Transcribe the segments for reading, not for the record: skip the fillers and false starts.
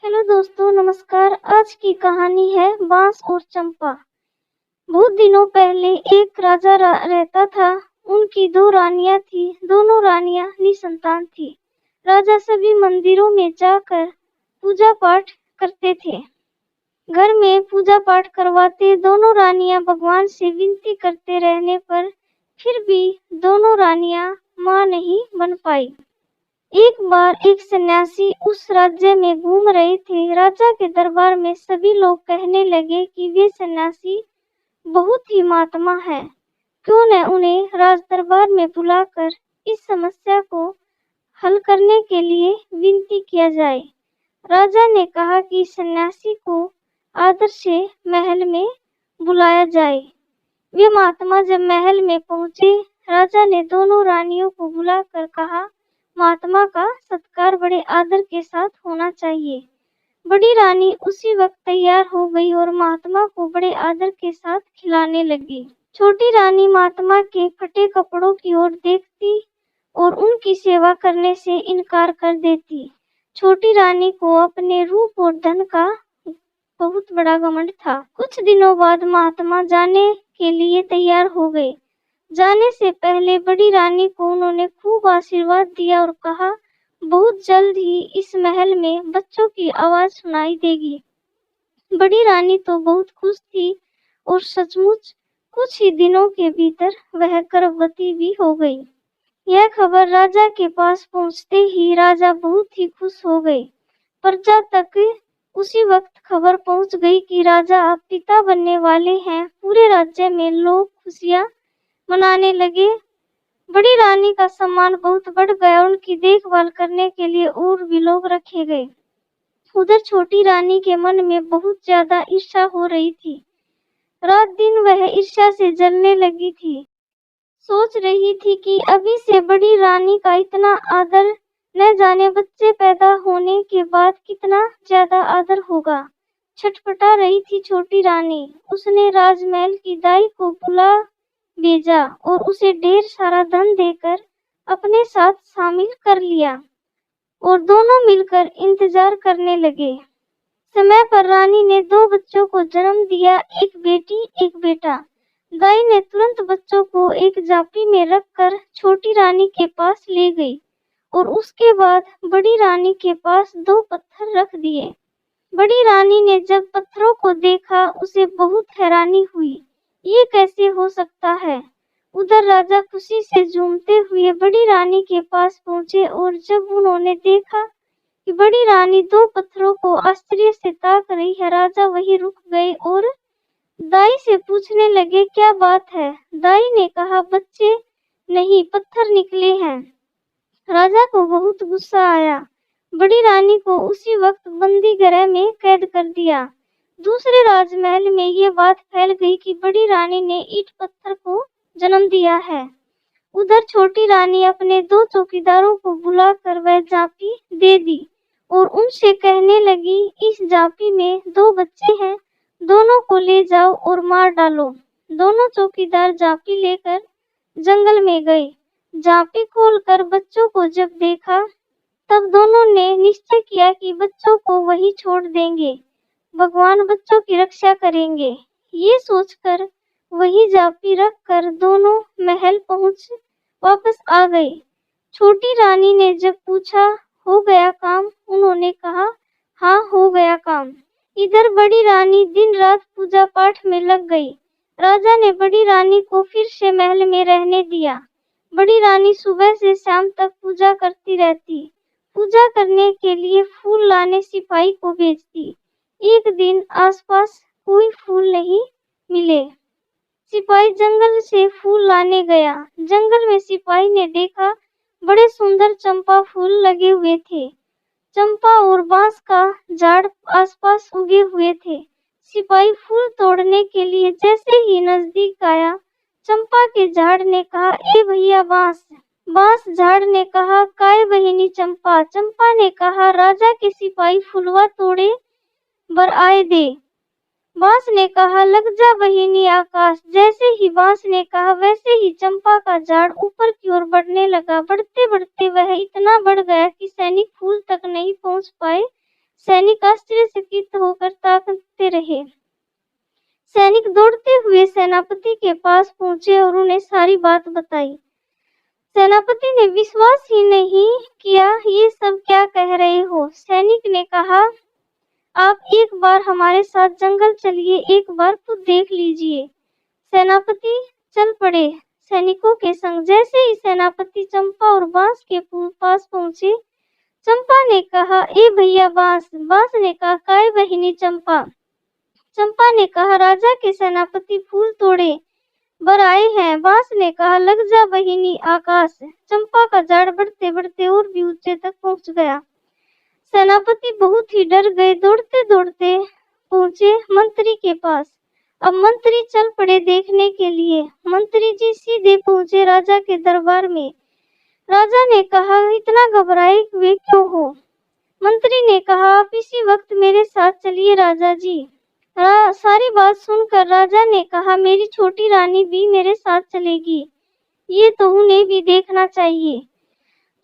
Hello दोस्तों, नमस्कार। आज की कहानी है बांस और चंपा। बहुत दिनों पहले एक राजा रहता था। उनकी दो रानियां थी। दोनों रानियां निसंतान थी। राजा सभी मंदिरों में जाकर पूजा पाठ करते थे। घर में पूजा पाठ करवाते। दोनों रानियां भगवान से विनती करते रहने पर फिर भी दोनों रानियां मां नहीं बन पाई। एक बार एक सन्यासी उस राज्य में घूम रहे थे। राजा के दरबार में सभी लोग कहने लगे कि वे सन्यासी बहुत ही महात्मा है। क्यों न उन्हें राज दरबार में बुलाकर इस समस्या को हल करने के लिए विनती किया जाए। राजा ने कहा कि सन्यासी को आदर से महल में बुलाया जाए। वे महात्मा जब महल में पहुंचे, राजा ने दोनों रानियों को बुलाकर कहा, महात्मा का सत्कार बड़े आदर के साथ होना चाहिए। बड़ी रानी उसी वक्त तैयार हो गई और महात्मा को बड़े आदर के साथ खिलाने लगी। छोटी रानी महात्मा के फटे कपड़ों की ओर देखती और उनकी सेवा करने से इनकार कर देती। छोटी रानी को अपने रूप और धन का बहुत बड़ा घमंड था। कुछ दिनों बाद महात्मा जाने के लिए तैयार हो गए। जाने से पहले बड़ी रानी को उन्होंने खूब आशीर्वाद दिया और कहा, बहुत जल्द ही इस महल में बच्चों की आवाज सुनाई देगी। बड़ी रानी तो बहुत खुश थी और सचमुच कुछ ही दिनों के भीतर वह गर्भवती भी हो गई। यह खबर राजा के पास पहुंचते ही राजा बहुत ही खुश हो गए। प्रजा तक उसी वक्त खबर पहुंच गई कि राजा अब पिता बनने वाले हैं। पूरे राज्य में लोग खुशियां मनाने लगे। बड़ी रानी का सम्मान बहुत बढ़ गया। उनकी देखभाल करने के लिए और भी लोग रखे गए। उधर छोटी रानी के मन में बहुत ज्यादा ईर्ष्या हो रही थी। रात दिन वह ईर्ष्या से जलने लगी थी। सोच रही थी कि अभी से बड़ी रानी का इतना आदर, न जाने बच्चे पैदा होने के बाद कितना ज्यादा आदर होगा। छटपटा रही थी छोटी रानी। उसने राजमहल की दाई को बुला भेजा और उसे ढेर सारा धन देकर अपने साथ शामिल कर लिया और दोनों मिलकर इंतजार करने लगे। समय पर रानी ने दो बच्चों को जन्म दिया, एक बेटी एक बेटा। दाई ने तुरंत बच्चों को एक जापी में रखकर छोटी रानी के पास ले गई और उसके बाद बड़ी रानी के पास दो पत्थर रख दिए। बड़ी रानी ने जब पत्थरों को देखा, उसे बहुत हैरानी हुई। ये कैसे हो सकता है? उधर राजा खुशी से झूमते हुए बड़ी रानी के पास पहुंचे और जब उन्होंने देखा कि बड़ी रानी दो पत्थरों को आश्चर्य से ताक रही है, राजा वहीं रुक गए और दाई से पूछने लगे, क्या बात है? दाई ने कहा, बच्चे नहीं, पत्थर निकले हैं। राजा को बहुत गुस्सा आया। बड़ी रानी को उसी वक्त बंदी गृह में कैद कर दिया। दूसरे राजमहल में ये बात फैल गई कि बड़ी रानी ने ईंट पत्थर को जन्म दिया है। उधर छोटी रानी अपने दो चौकीदारों को बुलाकर वह जापी दे दी और उनसे कहने लगी, इस जापी में दो बच्चे हैं, दोनों को ले जाओ और मार डालो। दोनों चौकीदार जापी लेकर जंगल में गए। जापी खोलकर बच्चों को जब देखा, तब दोनों ने निश्चय किया कि बच्चों को वहीं छोड़ देंगे, भगवान बच्चों की रक्षा करेंगे। ये सोचकर वही जापी रख कर दोनों महल वापस आ गए। छोटी रानी ने जब पूछा, हो गया काम? उन्होंने कहा, हाँ, हो गया काम। इधर बड़ी रानी दिन रात पूजा पाठ में लग गई। राजा ने बड़ी रानी को फिर से महल में रहने दिया। बड़ी रानी सुबह से शाम तक पूजा करती रहती। पूजा करने के लिए फूल लाने सिपाही को भेजती। एक दिन आसपास कोई फूल नहीं मिले। सिपाही जंगल से फूल लाने गया। जंगल में सिपाही ने देखा, बड़े सुंदर चंपा फूल लगे हुए थे। चंपा और बांस का झाड़ आसपास उगे हुए थे। सिपाही फूल तोड़ने के लिए जैसे ही नजदीक आया, चंपा के झाड़ ने कहा, ए भैया बांस। बांस झाड़ ने कहा, काय बहिनी चंपा। चंपा ने कहा, राजा के सिपाही फुलवा तोड़े बर आए दे। बांस ने कहा, लग जा बहिनी आकाश। जैसे ही बांस ने कहा, वैसे ही चंपा का झाड़ ऊपर की ओर बढ़ने लगा। बढ़ते बढ़ते वह इतना बढ़ गया कि सैनिक फूल तक नहीं पहुंच पाए। सैनिक आश्चर्यचकित होकर ताकते रहे। सैनिक दौड़ते हुए सेनापति के पास पहुंचे और उन्हें सारी बात बताई। सेनापति ने विश्वास ही नहीं किया, ये सब क्या कह रहे हो? सैनिक ने कहा, आप एक बार हमारे साथ जंगल चलिए, एक बार खुद देख लीजिए। सेनापति चल पड़े सैनिकों के संग। जैसे ही सेनापति चंपा और बांस के पास पहुंचे, चंपा ने कहा, ए भैया बांस। बांस ने कहा, काय बहिनी चंपा। चंपा ने कहा, राजा के सेनापति फूल तोड़े बर आए हैं। बांस ने कहा, लग जा बहिनी आकाश। चंपा का झाड़ बढ़ते बढ़ते और भी ऊंचे तक पहुंच गया। सेनापति बहुत ही डर गए। दौड़ते दौड़ते पहुंचे मंत्री के पास। अब मंत्री चल पड़े देखने के लिए। मंत्री जी सीधे पहुंचे राजा के दरबार में। राजा ने कहा, इतना घबराए हुए क्यों हो? मंत्री ने कहा, आप इसी वक्त मेरे साथ चलिए राजा जी। सारी बात सुनकर राजा ने कहा, मेरी छोटी रानी भी मेरे साथ चलेगी, ये तो उन्हें भी देखना चाहिए।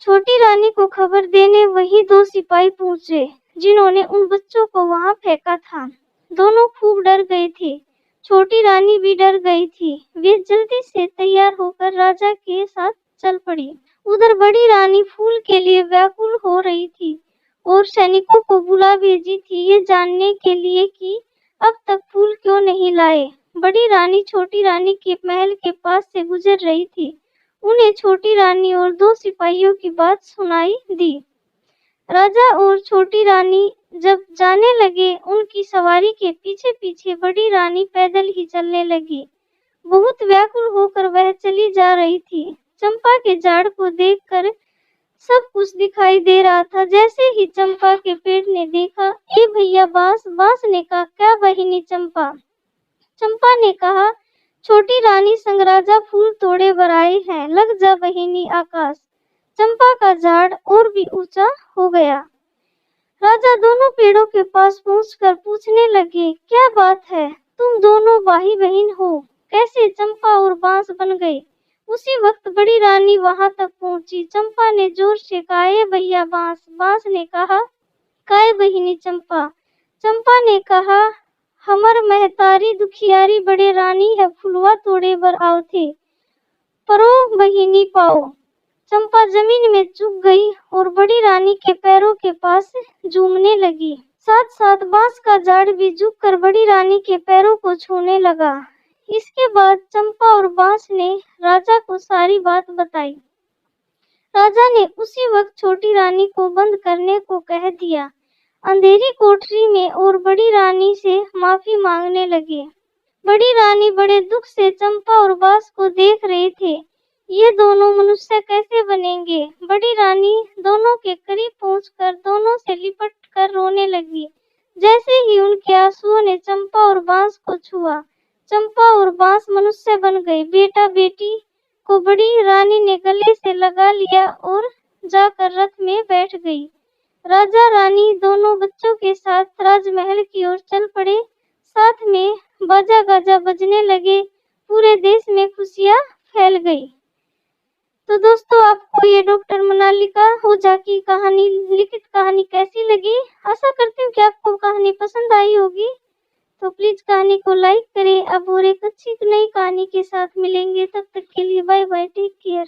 छोटी रानी को खबर देने वही दो सिपाही पहुंचे जिन्होंने उन बच्चों को वहां फेंका था। दोनों खूब डर गए थे। छोटी रानी भी डर गई थी। वे जल्दी से तैयार होकर राजा के साथ चल पड़ी। उधर बड़ी रानी फूल के लिए व्याकुल हो रही थी और सैनिकों को बुला भेजी थी, ये जानने के लिए कि अब तक फूल क्यों नहीं लाए। बड़ी रानी छोटी रानी के महल के पास से गुजर रही थी। उन्हें छोटी रानी और दो सिपाहियों की बात सुनाई दी। राजा और छोटी रानी जब जाने लगे, उनकी सवारी के पीछे पीछे बड़ी रानी पैदल ही चलने लगी। बहुत व्याकुल होकर वह चली जा रही थी। चंपा के झाड़ को देखकर सब कुछ दिखाई दे रहा था। जैसे ही चंपा के पेड़ ने देखा, ए भैया बांस। बांस ने कहा, क्या बहिनी चंपा। चंपा ने कहा, छोटी रानी संग राजा फूल तोड़े बर आए हैं, लग जा बहिनी आकाश। चंपा का झाड़ और भी ऊंचा हो गया। राजा दोनों पेड़ों के पास पहुंचकर पूछने लगे, क्या बात है, तुम दोनों भाई बहन हो, कैसे चंपा और बांस बन गए? उसी वक्त बड़ी रानी वहां तक पहुंची। चंपा ने जोर से कहा, ए भैया बांस। बांस ने कहा, काय बहिनी चंपा। चंपा ने कहा, हमर महतारी दुखियारी बड़े रानी है, फुलवा तोड़े बर आओ थे, परो बहिनी पाओ। चंपा जमीन में झुक गई और बड़ी रानी के पैरों के पास झूमने लगी। साथ साथ बांस का झाड़ भी झुककर बड़ी रानी के पैरों को छूने लगा। इसके बाद चंपा और बांस ने राजा को सारी बात बताई। राजा ने उसी वक्त छोटी रानी को बंद करने को कह दिया अंधेरी कोठरी में और बड़ी रानी से माफी मांगने लगे। बड़ी रानी बड़े दुख से चंपा और बांस को देख रहे थे। ये दोनों मनुष्य कैसे बनेंगे? बड़ी रानी दोनों के करीब पहुंचकर दोनों से लिपट कर रोने लगी। जैसे ही उनके आंसुओं ने चंपा और बांस को छुआ, चंपा और बांस मनुष्य बन गए। बेटा बेटी को बड़ी रानी ने गले से लगा लिया और जाकर रथ में बैठ गई। राजा रानी दोनों बच्चों के साथ राजमहल की ओर चल पड़े। साथ में बाजा गाजा बजने लगे। पूरे देश में खुशियां फैल गई। तो दोस्तों, आपको ये डॉक्टर मनालिका ओझा की कहानी, लिखित कहानी कैसी लगी? आशा करती हूँ कि आपको कहानी पसंद आई होगी। तो प्लीज कहानी को लाइक करें। अब और एक अच्छी नई कहानी के साथ मिलेंगे। तब तक के लिए बाय बाय, टेक केयर।